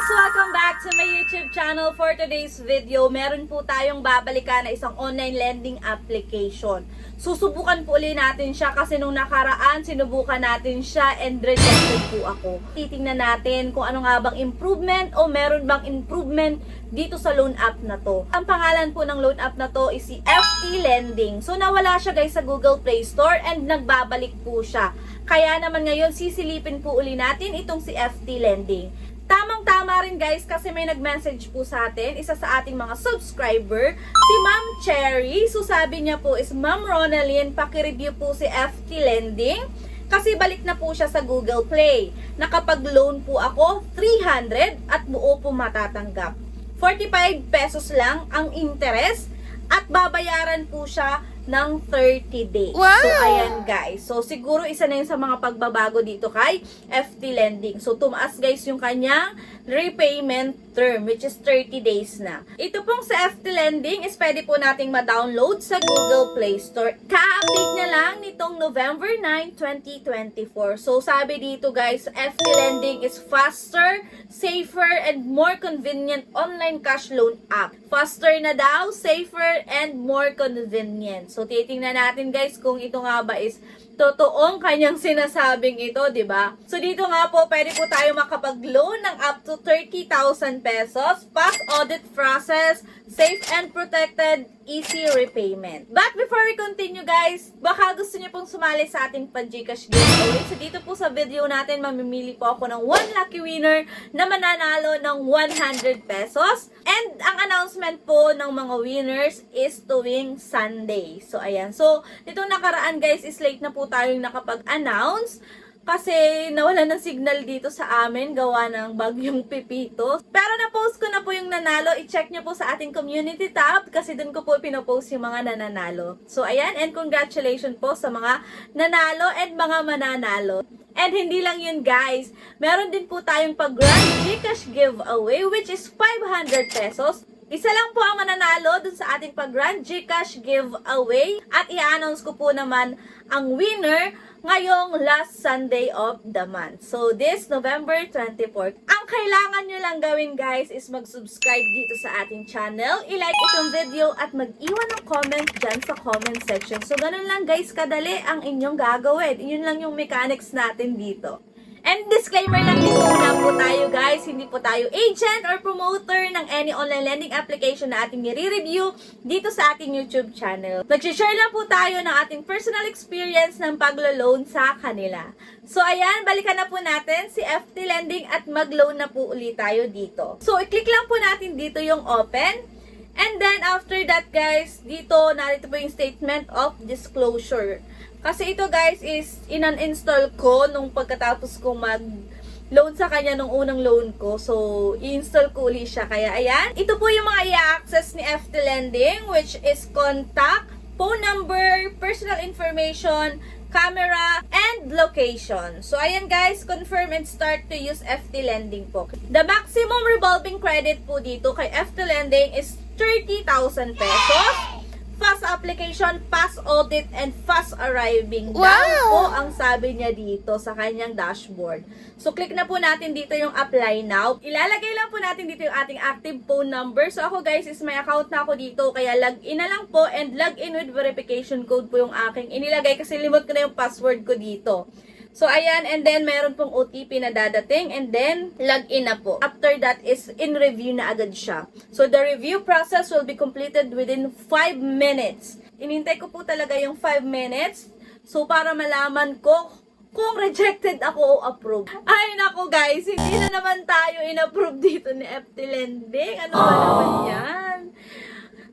Welcome back to my YouTube channel. For today's video, meron po tayong babalikan na isang online lending application. Susubukan po ulit natin siya kasi nung nakaraan, sinubukan natin siya and rejected po ako. Titingnan natin kung ano nga bang improvement o meron bang improvement dito sa loan app na to. Ang pangalan po ng loan app na to is si FT Lending. So nawala siya guys sa Google Play Store and nagbabalik po siya. Kaya naman ngayon sisilipin po uli natin itong si FT Lending. Tamang-tama rin guys kasi may nag-message po sa atin, isa sa ating mga subscriber, si Ma'am Cherry. So sabi niya po is, Ma'am Ronalyn, paki-review po si FT Lending kasi balik na po siya sa Google Play. Nakapag-loan po ako 300 at buo po matatanggap. 45 pesos lang ang interest at babayaran po siya ng 30 days. Wow! So, ayan guys. So, siguro isa na yun sa mga pagbabago dito kay FT Lending. So, tumaas guys yung kanyang repayment term, which is 30 days na. Ito pong sa FT Lending is pwede po nating ma-download sa Google Play Store. Ka-update niya lang nitong November 9, 2024. So, sabi dito guys, FT Lending is faster, safer, and more convenient online cash loan app. Faster na daw, safer, and more convenient. So, titingnan natin guys kung ito nga ba is totoong kanyang sinasabing ito, di ba? So, dito nga po, pwede po tayo makapag-loan ng up to 30,000 pesos, pass audit process, safe and protected, easy repayment. But before we continue guys, baka gusto niyo pong sumali sa ating pa-Gcash giveaway. So, dito po sa video natin, mamimili po ako ng 1 lucky winner na mananalo ng 100 pesos. And ang announcement po ng mga winners is tuwing Sunday. So, ayan. So, nitong nakaraan guys, is late na po tayong nakapag-announce kasi nawala ng signal dito sa amin gawa ng bagyong Pipito. Pero na-post ko na po yung nanalo. I-check nyo po sa ating community tab kasi dun ko po pinopost yung mga nananalo. So, ayan. And congratulations po sa mga nanalo and mga mananalo. And hindi lang yun guys. Meron din po tayong pag-grand Gcash giveaway which is 500 pesos. Isa lang po ang mananalo dun sa ating pag-grand Gcash giveaway. At i-announce ko po naman ang winner ngayong last Sunday of the month. So, this November 24. Ang kailangan nyo lang gawin guys is mag-subscribe dito sa ating channel, i-like itong video at mag-iwan ng comment dyan sa comment section. So, ganun lang guys kadali ang inyong gagawin. Yun lang yung mechanics natin dito. And disclaimer lang din muna po tayo guys, hindi po tayo agent or promoter ng any online lending application na ating nire-review dito sa ating YouTube channel. Nag-share lang po tayo ng ating personal experience ng paglo-loan sa kanila. So ayan, balikan na po natin si FT Lending at mag-loan na po ulit tayo dito. So i-click lang po natin dito yung open. And then after that guys, dito narito po yung statement of disclosure. Kasi ito guys is in-uninstall ko nung pagkatapos ko mag-loan sa kanya nung unang loan ko. So, i-install ko ulit siya. Kaya ayan, ito po yung mga i-access ni FT Lending which is contact, phone number, personal information, camera, and location. So, ayan guys, confirm and start to use FT Lending po. The maximum revolving credit po dito kay FT Lending is 30,000 pesos. Fast application, fast audit, and fast arriving. Wow! Po ang sabi niya dito sa kanyang dashboard. So, click na po natin dito yung apply now. Ilalagay lang po natin dito yung ating active phone number. So, ako guys is may account na ako dito. Kaya login na lang po and login with verification code po yung aking inilagay kasi limot ko na yung password ko dito. So, ayan, and then meron pong OTP na dadating, and then login na po. After that is in review na agad siya. So, the review process will be completed within 5 minutes. Inintay ko po talaga yung 5 minutes. So, para malaman ko kung rejected ako o approved. Ay, nako guys, hindi na naman tayo in-approve dito ni FT Lending. Ano ba naman yan?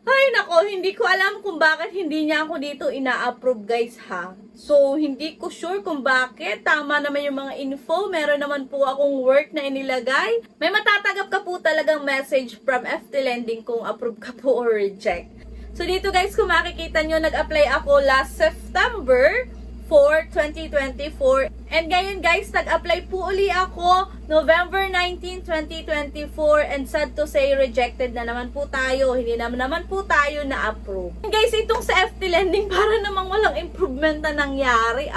Ay, nako, hindi ko alam kung bakit hindi niya ako dito ina-approve guys ha. So, hindi ko sure kung bakit. Tama naman yung mga info. Meron naman po akong work na inilagay. May matatanggap ka po talagang message from FT Lending kung approve ka po or reject. So, dito guys, kung makikita nyo, nag-apply ako last September for 2024. And ngayon guys, nag-apply po uli ako November 19, 2024, and sad to say, rejected na naman po tayo. Hindi naman po tayo na-approve. And guys, itong sa FT Lending, para namang walang improvement na nangyari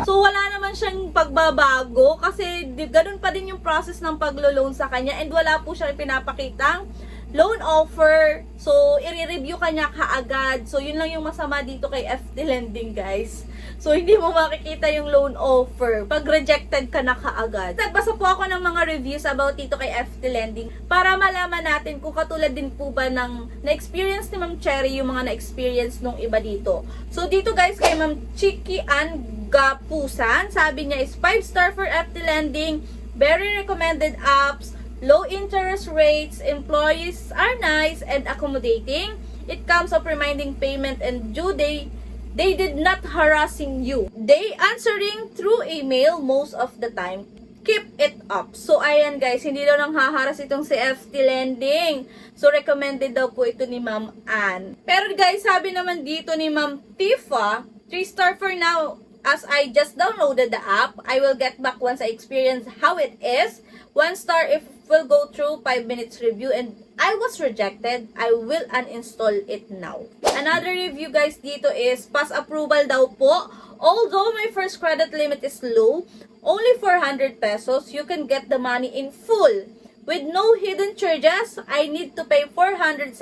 So wala naman siyang pagbabago kasi ganun pa din yung process ng paglo-loan sa kanya, and wala po siyang pinapakitang loan offer. So, i-review ka niya kaagad. So, yun lang yung masama dito kay FT Lending, guys. So, hindi mo makikita yung loan offer pag rejected ka na kaagad. Nagbasa po ako ng mga reviews about dito kay FT Lending para malaman natin kung katulad din po ba ng na-experience ni Ma'am Cherry yung mga na-experience nung iba dito. So, dito guys, kay Ma'am Chiki Ann Gapusan, sabi niya is 5-star for FT Lending, very recommended apps, low interest rates, employees are nice and accommodating. It comes of reminding payment and due day. They did not harassing you. They answering through email most of the time. Keep it up. So, ayan guys, hindi daw nang haharas itong si FT Lending. So, recommended daw po ito ni Ma'am Ann. Pero guys, sabi naman dito ni Ma'am Tifa, 3-star for now. As I just downloaded the app, I will get back once I experience how it is. 1-star if will go through 5 minutes review, and I was rejected. I will uninstall it now. Another review guys dito is pass approval daw po. Although my first credit limit is low, only 400 pesos, you can get the money in full. With no hidden charges, I need to pay 470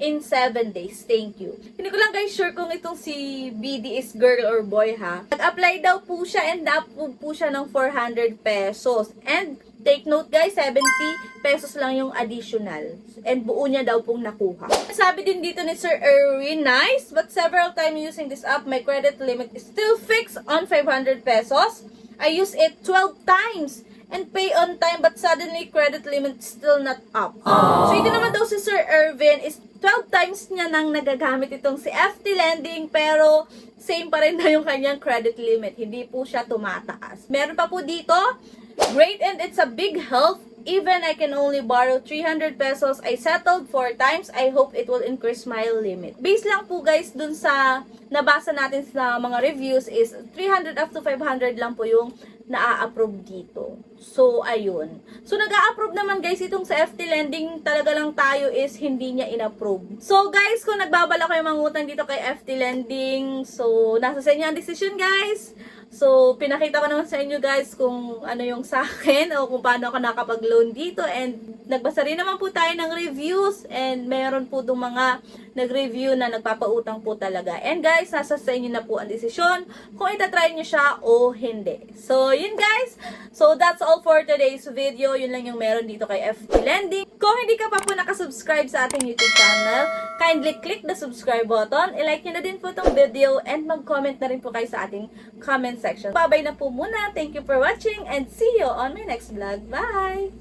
in 7 days. Thank you. Hindi ko lang guys sure kung itong si BD is girl or boy ha. Nag-apply daw po siya and na-approve po siya ng 400 pesos. And take note guys, 70 pesos lang yung additional. And buo niya daw pong nakuha. Sabi din dito ni Sir Erwin, nice, but several times using this app, my credit limit is still fixed on 500 pesos. I use it 12 times and pay on time, but suddenly credit limit still not up. So ito naman daw si Sir Erwin is 12 times niya nang nagagamit itong si FT Lending, pero same pa rin na yung kanyang credit limit. Hindi po siya tumataas. Meron pa po dito, great and it's a big help. Even I can only borrow 300 pesos. I settled 4 times. I hope it will increase my limit. Base lang po guys dun sa nabasa natin sa mga reviews is 300 up to 500 lang po yung na-approve dito. So, ayun. So, nag-a-approve naman guys itong sa FT Lending. Talaga lang tayo is hindi niya in-approve. So, guys, kung nagbabala kayo mangutang dito kay FT Lending, so, nasa sa inyo ang decision guys. So, pinakita ko naman sa inyo guys kung ano yung sa akin o kung paano ako nakapag-loan dito, and nagbasa rin naman po tayo ng reviews, and meron po itong mga nag-review na nagpapautang po talaga. And guys, nasa sa inyo na po ang desisyon kung itatry nyo siya o hindi. So, yun guys. So, that's all for today's video. Yun lang yung meron dito kay FT Lending. Kung hindi ka pa po nakasubscribe sa ating YouTube channel, kindly click the subscribe button. I-like nyo na din po itong video, and mag-comment na rin po kayo sa ating comment section. Babay na po muna. Thank you for watching and see you on my next vlog. Bye!